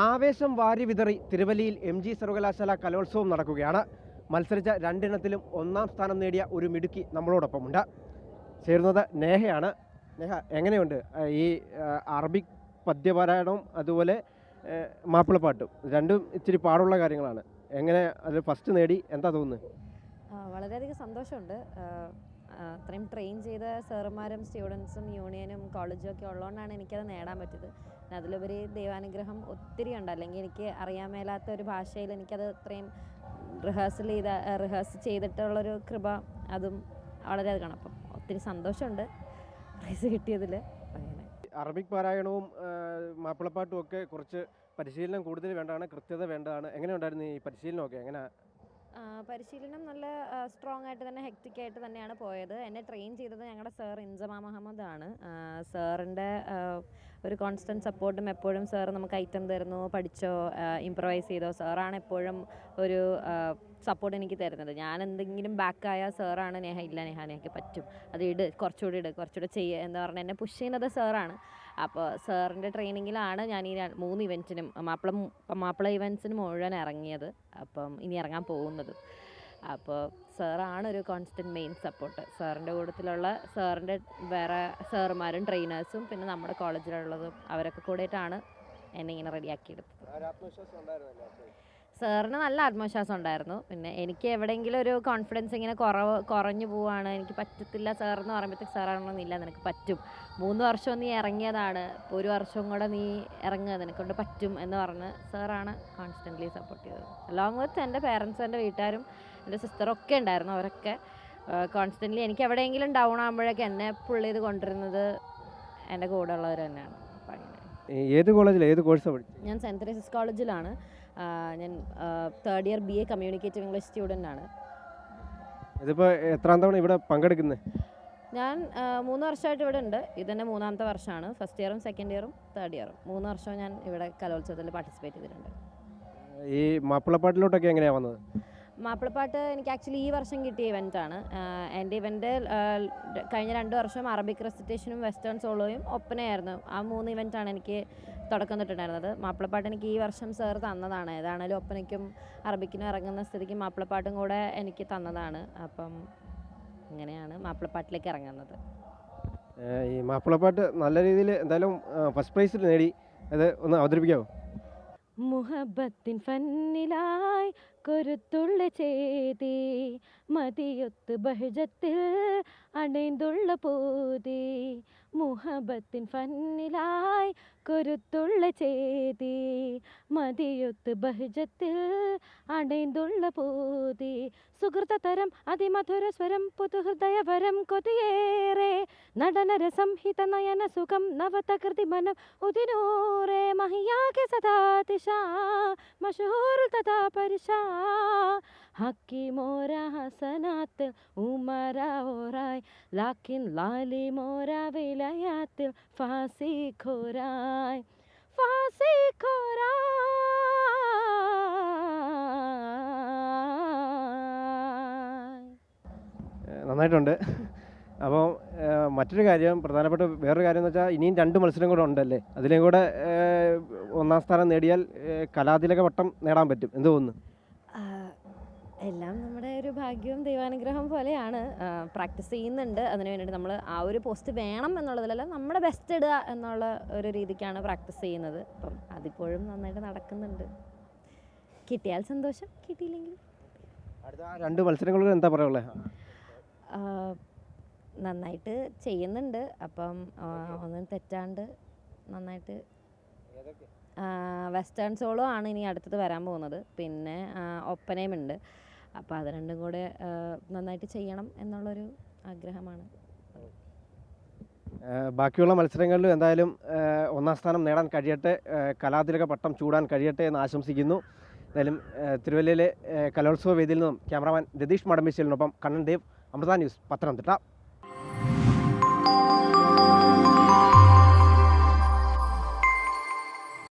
ആവേശം വാരി വിതറി തിരുവല്ലയിൽ MG സർവകലാശാല കലോത്സവം നടക്കുകയാണ്. മത്സരിച്ച രണ്ടിനത്തിലും ഒന്നാം സ്ഥാനം നേടിയ ഒരു മിടുക്കി നമ്മളോടൊപ്പമുണ്ട്. ചേരുന്നത് നേഹയാണ്. നേഹ, എങ്ങനെയുണ്ട് ഈ അറബിക് പദ്യപാരായണവും അതുപോലെ മാപ്പിളപ്പാട്ടും രണ്ടും ഇച്ചിരി പാടുള്ള കാര്യങ്ങളാണ്. എങ്ങനെ അത് ഫസ്റ്റ് നേടി, എന്താ തോന്നുന്നത്? വളരെയധികം സന്തോഷമുണ്ട്. അത്രയും ട്രെയിൻ ചെയ്ത സാറുമാരും സ്റ്റുഡൻസും യൂണിയനും കോളേജും ഒക്കെ ഉള്ളതുകൊണ്ടാണ് എനിക്കത് നേടാൻ പറ്റിയത്. അതിലുപരി ദൈവാനുഗ്രഹം ഒത്തിരി ഉണ്ട്. അല്ലെങ്കിൽ എനിക്ക് അറിയാൻ മേലാത്ത ഒരു ഭാഷയിൽ എനിക്കത് ഇത്രയും റിഹേഴ്സ് ചെയ്തിട്ടുള്ളൊരു കൃപ, അതും വളരെയധികം. അപ്പം ഒത്തിരി സന്തോഷമുണ്ട് പ്രൈസ് കിട്ടിയതിൽ. അങ്ങനെ അറബിക് പാരായണവും മാപ്പിളപ്പാട്ടും ഒക്കെ കുറച്ച് പരിശീലനം കൂടുതൽ വേണ്ടതാണ്, കൃത്യത വേണ്ടതാണ്. എങ്ങനെ ഉണ്ടായിരുന്നു ഈ പരിശീലനമൊക്കെ? എങ്ങനെ? പരിശീലനം നല്ല സ്ട്രോങ് ആയിട്ട് തന്നെ, ഹെക്റ്റിക് ആയിട്ട് തന്നെയാണ് പോയത്. എന്നെ ട്രെയിൻ ചെയ്തത് ഞങ്ങളുടെ സാർ ഇൻസമ മുഹമ്മദ് ആണ്. സാറിൻ്റെ ഒരു കോൺസ്റ്റൻറ്റ് സപ്പോർട്ടും, എപ്പോഴും സാർ നമുക്ക് ഐറ്റം തരുന്നു, പഠിച്ചോ, ഇംപ്രവൈസ് ചെയ്തോ, സാറാണ് എപ്പോഴും ഒരു സപ്പോർട്ട് എനിക്ക് തരുന്നത്. ഞാൻ എന്തെങ്കിലും ബാക്കായ സാറാണ് നെഹയ്ക്ക് പറ്റും, അത് കുറച്ചുകൂടി ചെയ്യുക എന്ന് പറഞ്ഞ് എന്നെ പുഷ് ചെയ്യുന്നത് സാറാണ്. അപ്പോൾ സാറിൻ്റെ ട്രെയിനിങ്ങിലാണ് ഞാൻ ഈ 3 ഇവൻറ്റിനും മാപ്പിള ഇവൻറ്റ്സിനും മുഴുവൻ ഇറങ്ങിയത്. അപ്പം ഇനി ഇറങ്ങാൻ പോകുന്നത്. അപ്പോൾ സാറാണ് ഒരു കോൺസ്റ്റൻറ്റ് മെയിൻ സപ്പോർട്ട്. സാറിൻ്റെ കൂട്ടത്തിലുള്ള സാറിൻ്റെ വേറെ സാറുമാരും ട്രെയിനേഴ്സും പിന്നെ നമ്മുടെ കോളേജിലുള്ളതും അവരൊക്കെ കൂടിയിട്ടാണ് എന്നെ ഇങ്ങനെ റെഡിയാക്കിയെടുത്തത്. സാറിന് നല്ല ആത്മവിശ്വാസം ഉണ്ടായിരുന്നു. പിന്നെ എനിക്ക് എവിടെയെങ്കിലും ഒരു കോൺഫിഡൻസ് ഇങ്ങനെ കുറഞ്ഞു പോവുകയാണ്, എനിക്ക് പറ്റത്തില്ല സാർ എന്ന് പറയുമ്പോഴത്തേക്ക് സാറാണെന്നില്ല, നിനക്ക് പറ്റും, 3 വർഷം നീ ഇറങ്ങിയതാണ്, 1 വർഷവും കൂടെ നീ ഇറങ്ങുക, നിനക്കൊണ്ട് പറ്റും എന്ന് പറഞ്ഞ് സാറാണ് കോൺസ്റ്റൻ്റ്ലി സപ്പോർട്ട് ചെയ്തത്. അലോങ് വിത്ത് എൻ്റെ പേരൻസും എൻ്റെ വീട്ടുകാരും എൻ്റെ സിസ്റ്ററൊക്കെ ഉണ്ടായിരുന്നു. അവരൊക്കെ കോൺസ്റ്റൻ്റ്ലി എനിക്ക് എവിടെയെങ്കിലും ഡൗൺ ആകുമ്പോഴൊക്കെ എന്നെ പുൾ ചെയ്ത് കൊണ്ടിരുന്നത് എൻ്റെ കൂടെ ഉള്ളവർ തന്നെയാണ്. അപ്പം അങ്ങനെ. ഏത് കോളേജിൽ, ഏത് കോഴ്സാണ് പഠിച്ചത്? ഞാൻ സെൻറ്റ് തെരേസസ് കോളേജിലാണ്. ഞാൻ 3rd year BA communicative English student ആണ്. ഇതിപ്പോൾ എത്രാം തവണ ഇവിടെ പങ്കെടുക്കുന്നത്? ഞാൻ 3 വർഷമായിട്ട് ഇവിടെ ഉണ്ട്. ഇതെന്നെ 3ാമത്തെ വർഷമാണ്. ഫസ്റ്റ് ഇയറും സെക്കൻഡ് ഇയറും 3rd ഇയറും 3 വർഷവും ഞാൻ ഇവിടെ കലോത്സവത്തിൽ പാർട്ടിസിപ്പേറ്റ് ചെയ്തിട്ടുണ്ട്. ഈ മാപ്പിളപ്പാട്ടിലോട്ടൊക്കെ എങ്ങനെയാണ് വന്നത്? മാപ്പിളപ്പാട്ട് എനിക്ക് ആക്ച്വലി ഈ വർഷം കിട്ടിയ ഇവൻ്റാണ്. എൻ്റെ ഇവൻ്റ് കഴിഞ്ഞ 2 വർഷം അറബിക് റെസിറ്റേഷനും വെസ്റ്റേൺ സോളോയും ഒപ്പനയായിരുന്നു. ആ 3 ഇവൻ്റാണ് എനിക്ക് തുടക്കം തൊട്ടിട്ടുണ്ടായിരുന്നത്. മാപ്പിളപ്പാട്ട് എനിക്ക് ഈ വർഷം സാർ തന്നതാണ്. ഏതാണേലും ഒപ്പനയ്ക്കും അറബിക്കിനും ഇറങ്ങുന്ന സ്ഥിതിക്ക് മാപ്പിളപ്പാട്ടും കൂടെ എനിക്ക് തന്നതാണ്. അപ്പം ഇങ്ങനെയാണ് മാപ്പിളപ്പാട്ടിലേക്ക് ഇറങ്ങുന്നത്. ഈ മാപ്പിളപ്പാട്ട് നല്ല രീതിയിൽ എന്തായാലും ഫസ്റ്റ് പ്രൈസ് നേടി, അത് ഒന്ന് അവതരിപ്പിക്കാമോ? മുഹബത്തിൻ ഫന്നിലായി കൊരുത്തുള്ള ചേതി, മതിയൊത്ത് ബഹജത്തിൽ അണൈന്തുള്ള പോതി. മുഹബത്തിൻ ഫന്നിലായി കൊരുത്തുള്ള ചേതി, മതിയൊത്ത് ബഹജത്തിൽ അണൈന്തുള്ള പോതി. സുഹൃതതരം അതിമധുര സ്വരം പുതുഹൃദയവരം കൊതിയേറെ, നടനരസംഹിത നയന സുഖം നവതകൃതി മനം ഉദിനൂറെ. മഹിയാകെ സദാതിശാ മഷഹൂർ തഥാ പരിശാ, ഹക്കി മോര ഹസനാത്തിൽ ഉമര ഓറായ്, ലാക്കിൻ ലാലി മോര വിലയാത്തിൽ ഫാസി ഖോരായ്, ഫാസി ഖോരായ്. നന്നായിട്ടുണ്ട്. അപ്പോൾ മറ്റൊരു കാര്യം, പ്രധാനപ്പെട്ട വേറൊരു കാര്യം എന്ന് വെച്ചാൽ ഇനിയും 2 മത്സരം കൂടെ ഉണ്ടല്ലേ? അതിലേയും കൂടെ 1ാം സ്ഥാനം നേടിയാൽ കലാതിലക പട്ടം നേടാൻ പറ്റും. എന്ത് തോന്നുന്നു? എല്ലാം നമ്മുടെ ഒരു ഭാഗ്യവും ദൈവാനുഗ്രഹം പോലെയാണ്. പ്രാക്ടീസ് ചെയ്യുന്നുണ്ട് അതിന് വേണ്ടിയിട്ട്. നമ്മൾ ആ ഒരു പോസ്റ്റ് വേണം എന്നുള്ളതിലല്ല, നമ്മുടെ ബെസ്റ്റ് ഇടുക എന്നുള്ള ഒരു രീതിക്കാണ് പ്രാക്ടീസ് ചെയ്യുന്നത്. അപ്പം അതിപ്പോഴും നന്നായിട്ട് നടക്കുന്നുണ്ട്. കിട്ടിയാൽ സന്തോഷം, കിട്ടിയില്ലെങ്കിൽ അടുത്ത 2 മത്സരങ്ങളിൽ എന്താ പറയുള്ളത്? നന്നായിട്ട് ചെയ്യുന്നുണ്ട്. അപ്പം ഒന്നും തെറ്റാണ്ട് നന്നായിട്ട്. വെസ്റ്റേൺ സോളോ ആണ് ഇനി അടുത്തത് വരാൻ പോകുന്നത്. പിന്നെ ഒപ്പനയും ഉണ്ട്. അപ്പോൾ അത് രണ്ടും കൂടെ നന്നായിട്ട് ചെയ്യണം എന്നുള്ളൊരു ആഗ്രഹമാണ്. ബാക്കിയുള്ള മത്സരങ്ങളിലും എന്തായാലും 1ാം സ്ഥാനം നേടാൻ കഴിയട്ടെ, കലാതിലക പട്ടം ചൂടാൻ കഴിയട്ടെ എന്ന് ആശംസിക്കുന്നു. എന്തായാലും തിരുവല്ലയിലെ കലോത്സവ വേദിയിൽ നിന്നും ക്യാമറാമാൻ രതീഷ് മടമ്പശ്ശേലിനൊപ്പം കണ്ണൻ ദേവ്, അമൃത ന്യൂസ്, പത്തനംതിട്ട.